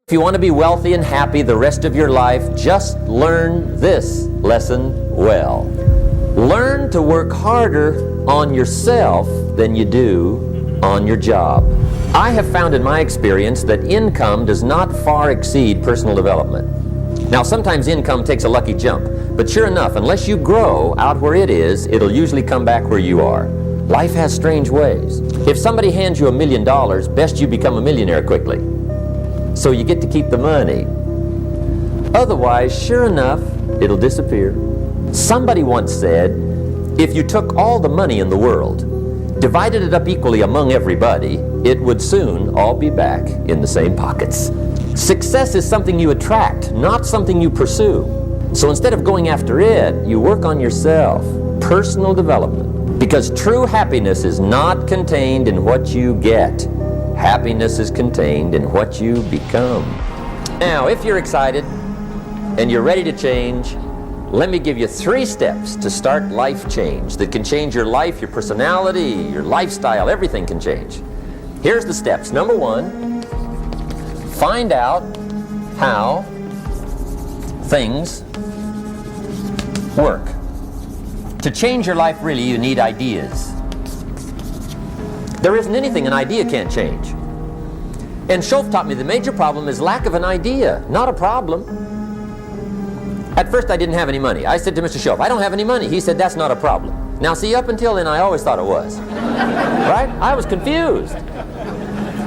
If you want to be wealthy and happy the rest of your life, just learn this lesson well. Learn to work harder on yourself than you do on your job. I have found in my experience that income does not far exceed personal development. Now, sometimes income takes a lucky jump, but sure enough, unless you grow out where it is, it'll usually come back where you are. Life has strange ways. If somebody hands you $1 million, best you become a millionaire quickly, so you get to keep the money. Otherwise, sure enough, it'll disappear. Somebody once said, if you took all the money in the world, divided it up equally among everybody, it would soon all be back in the same pockets. Success is something you attract, not something you pursue. So instead of going after it, you work on yourself. Personal development. Because true happiness is not contained in what you get. Happiness is contained in what you become. Now, if you're excited and you're ready to change, let me give you 3 steps to start life change that can change your life, your personality, your lifestyle, everything can change. Here's the steps. Number 1, find out how things work. To change your life, really, you need ideas. There isn't anything an idea can't change. And Schoaf taught me the major problem is lack of an idea, not a problem. At first I didn't have any money. I said to Mr. Schoaf, I don't have any money. He said, that's not a problem. Now see, up until then I always thought it was. Right? I was confused.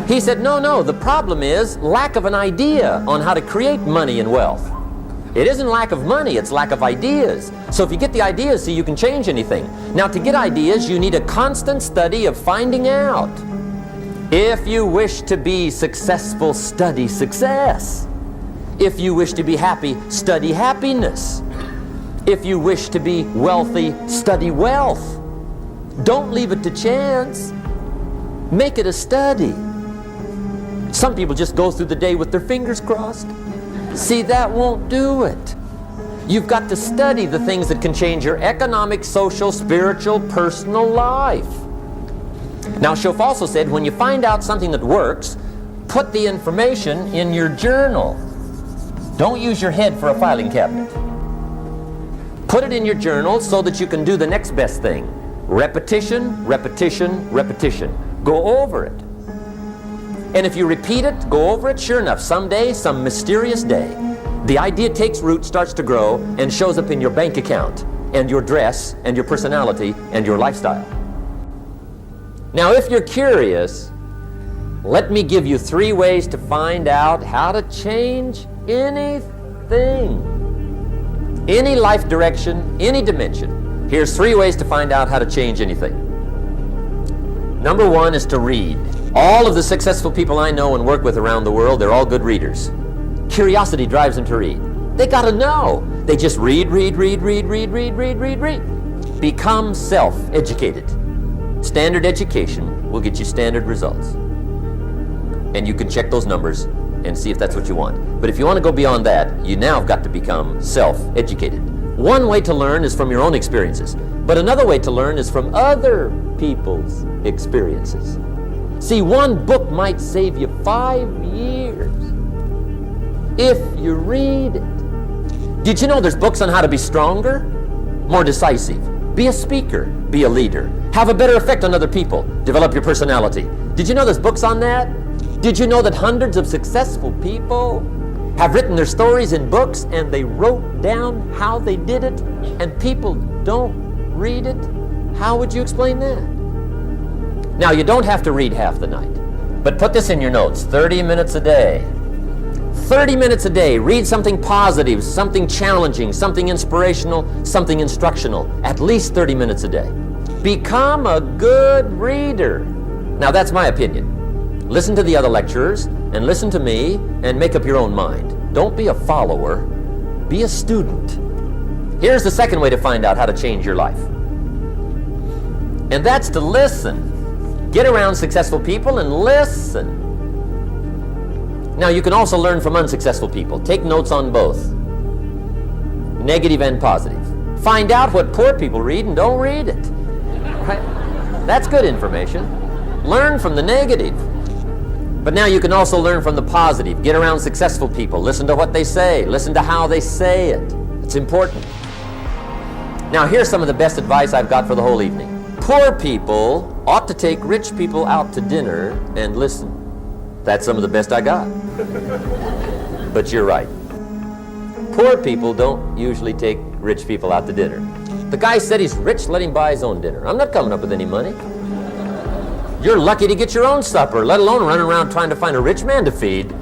He said, no, the problem is lack of an idea on how to create money and wealth. It isn't lack of money, it's lack of ideas. So if you get the ideas, see, you can change anything. Now, to get ideas, you need a constant study of finding out. If you wish to be successful, study success. If you wish to be happy, study happiness. If you wish to be wealthy, study wealth. Don't leave it to chance. Make it a study. Some people just go through the day with their fingers crossed. See, that won't do it. You've got to study the things that can change your economic, social, spiritual, personal life. Now, Schoaf also said, when you find out something that works, put the information in your journal. Don't use your head for a filing cabinet. Put it in your journal so that you can do the next best thing. Repetition, repetition, repetition. Go over it. And if you repeat it, go over it, sure enough, someday, some mysterious day, the idea takes root, starts to grow, and shows up in your bank account, and your dress, and your personality, and your lifestyle. Now, if you're curious, let me give you 3 ways to find out how to change anything. Any life direction, any dimension. Here's 3 ways to find out how to change anything. Number 1 is to read. All of the successful people I know and work with around the world, they're all good readers. Curiosity drives them to read. They gotta know. They just read. Become self-educated. Standard education will get you standard results. And you can check those numbers and see if that's what you want. But if you want to go beyond that, you now have got to become self-educated. One way to learn is from your own experiences, but another way to learn is from other people's experiences. See, one book might save you 5 years if you read it. Did you know there's books on how to be stronger, more decisive, be a speaker, be a leader, have a better effect on other people, develop your personality? Did you know there's books on that? Did you know that hundreds of successful people have written their stories in books and they wrote down how they did it, and people don't read it? How would you explain that? Now, you don't have to read half the night, but put this in your notes, 30 minutes a day. 30 minutes a day, read something positive, something challenging, something inspirational, something instructional, at least 30 minutes a day. Become a good reader. Now, that's my opinion. Listen to the other lecturers, and listen to me, and make up your own mind. Don't be a follower, be a student. Here's the second way to find out how to change your life. And that's to listen. Get around successful people and listen. Now, you can also learn from unsuccessful people. Take notes on both, negative and positive. Find out what poor people read and don't read it. Right? That's good information. Learn from the negative. But now you can also learn from the positive. Get around successful people. Listen to what they say. Listen to how they say it. It's important. Now here's some of the best advice I've got for the whole evening. Poor people ought to take rich people out to dinner and listen. That's some of the best I got. But you're right. Poor people don't usually take rich people out to dinner. The guy said he's rich, let him buy his own dinner. I'm not coming up with any money. You're lucky to get your own supper, let alone running around trying to find a rich man to feed.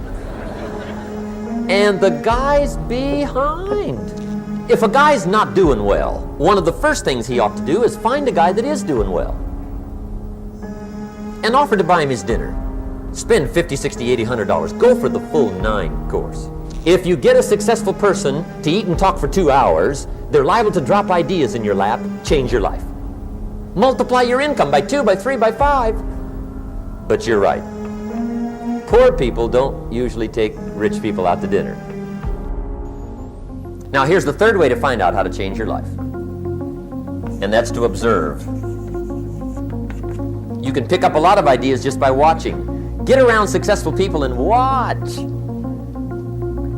And the guy's behind. If a guy's not doing well, one of the first things he ought to do is find a guy that is doing well and offer to buy him his dinner. Spend $50, $60, $80, $100. Go for the full 9 course. If you get a successful person to eat and talk for 2 hours, they're liable to drop ideas in your lap, change your life. Multiply your income by 2, by 3, by 5. But you're right. Poor people don't usually take rich people out to dinner. Now here's the third way to find out how to change your life. And that's to observe. You can pick up a lot of ideas just by watching. Get around successful people and watch.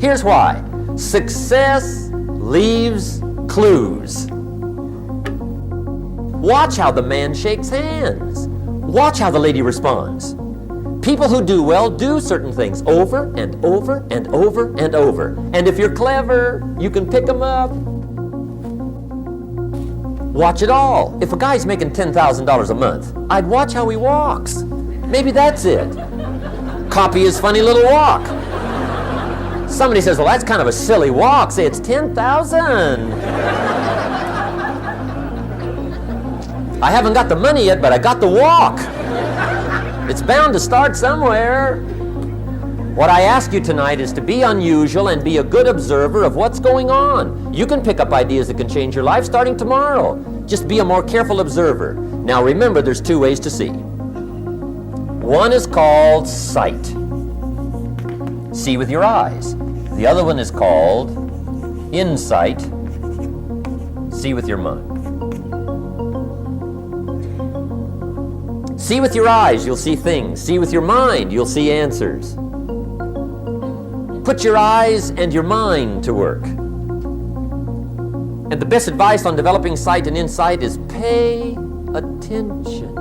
Here's why. Success leaves clues. Watch how the man shakes hands. Watch how the lady responds. People who do well do certain things over and over and over and over. And if you're clever, you can pick them up. Watch it all. If a guy's making $10,000 a month, I'd watch how he walks. Maybe that's it. Copy his funny little walk. Somebody says, well, that's kind of a silly walk. Say, it's 10,000. I haven't got the money yet, but I got the walk. It's bound to start somewhere. What I ask you tonight is to be unusual and be a good observer of what's going on. You can pick up ideas that can change your life starting tomorrow. Just be a more careful observer. Now remember, there's 2 ways to see. One is called sight. See with your eyes. The other one is called insight. See with your mind. See with your eyes, you'll see things. See with your mind, you'll see answers. Put your eyes and your mind to work. And the best advice on developing sight and insight is pay attention.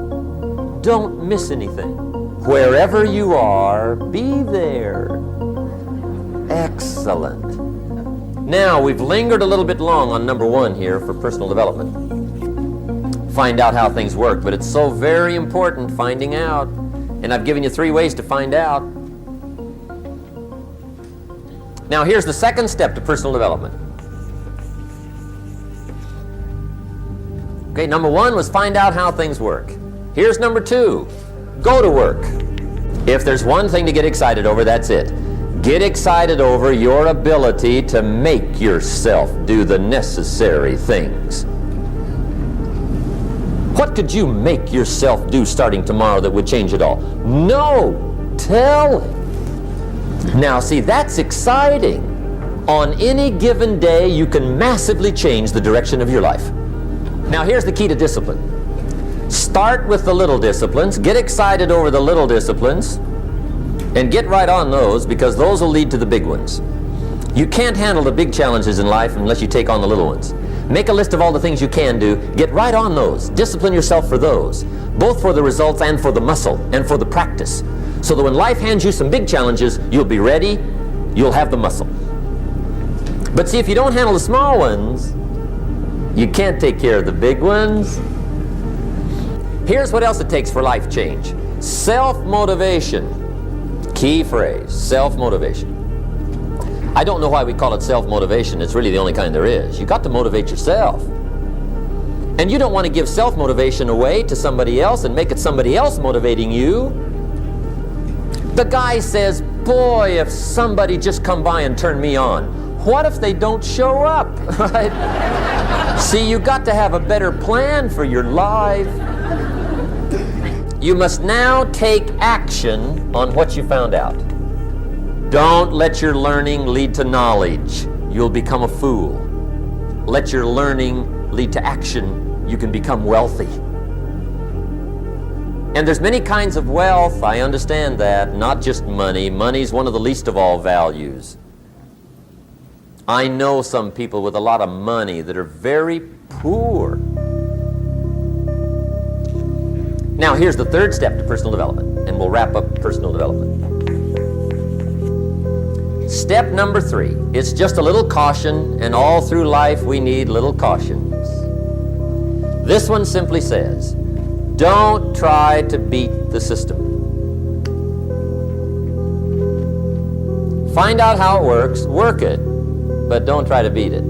Don't miss anything. Wherever you are, be there. Excellent. Now, we've lingered a little bit long on number 1 here for personal development. Find out how things work, but it's so very important finding out. And I've given you 3 ways to find out. Now, here's the second step to personal development. Okay, number 1 was find out how things work. Here's number 2. Go to work. If there's one thing to get excited over, that's it. Get excited over your ability to make yourself do the necessary things. What could you make yourself do starting tomorrow that would change it all? No, tell him. Now see, that's exciting. On any given day, you can massively change the direction of your life. Now here's the key to discipline. Start with the little disciplines, get excited over the little disciplines, and get right on those, because those will lead to the big ones. You can't handle the big challenges in life unless you take on the little ones. Make a list of all the things you can do, get right on those, discipline yourself for those, both for the results and for the muscle and for the practice, so that when life hands you some big challenges, you'll be ready, you'll have the muscle. But see, if you don't handle the small ones, you can't take care of the big ones. Here's what else it takes for life change. Self-motivation. Key phrase, self-motivation. I don't know why we call it self-motivation. It's really the only kind there is. You got to motivate yourself. And you don't want to give self-motivation away to somebody else and make it somebody else motivating you. The guy says, boy, if somebody just come by and turn me on. What if they don't show up? Right? See, you got to have a better plan for your life. You must now take action on what you found out. Don't let your learning lead to knowledge. You'll become a fool. Let your learning lead to action. You can become wealthy. And there's many kinds of wealth, I understand that, not just money. Money's one of the least of all values. I know some people with a lot of money that are very poor. Now here's the third step to personal development, and we'll wrap up personal development. Step number 3, it's just a little caution, and all through life we need little cautions. This one simply says, don't try to beat the system. Find out how it works, work it, but don't try to beat it.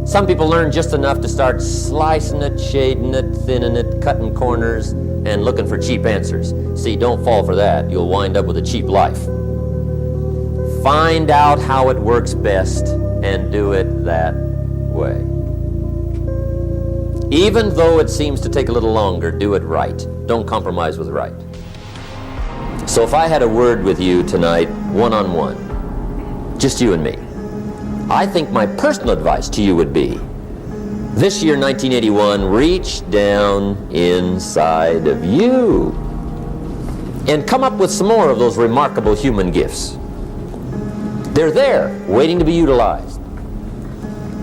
Some people learn just enough to start slicing it, shading it, thinning it, cutting corners, and looking for cheap answers. See, don't fall for that. You'll wind up with a cheap life. Find out how it works best and do it that way. Even though it seems to take a little longer, do it right. Don't compromise with right. So if I had a word with you tonight, one-on-one, just you and me, I think my personal advice to you would be, this year, 1981, reach down inside of you and come up with some more of those remarkable human gifts. They're there, waiting to be utilized.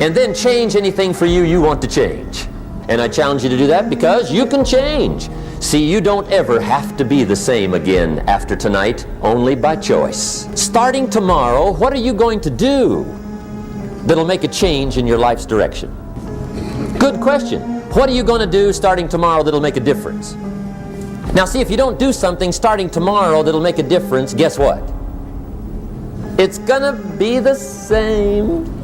And then change anything for you you want to change. And I challenge you to do that because you can change. See, you don't ever have to be the same again after tonight, only by choice. Starting tomorrow, what are you going to do that'll make a change in your life's direction? Good question. What are you going to do starting tomorrow that'll make a difference? Now see, if you don't do something starting tomorrow that'll make a difference, guess what? It's gonna be the same.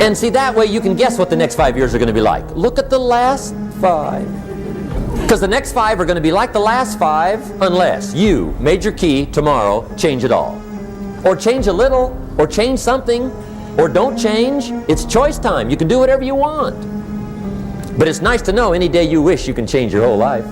And see, that way you can guess what the next 5 years are going to be like. Look at the last 5. Because the next 5 are going to be like the last 5 unless you, major key, tomorrow, change it all. Or change a little, or change something, or don't change. It's choice time. You can do whatever you want. But it's nice to know any day you wish you can change your whole life.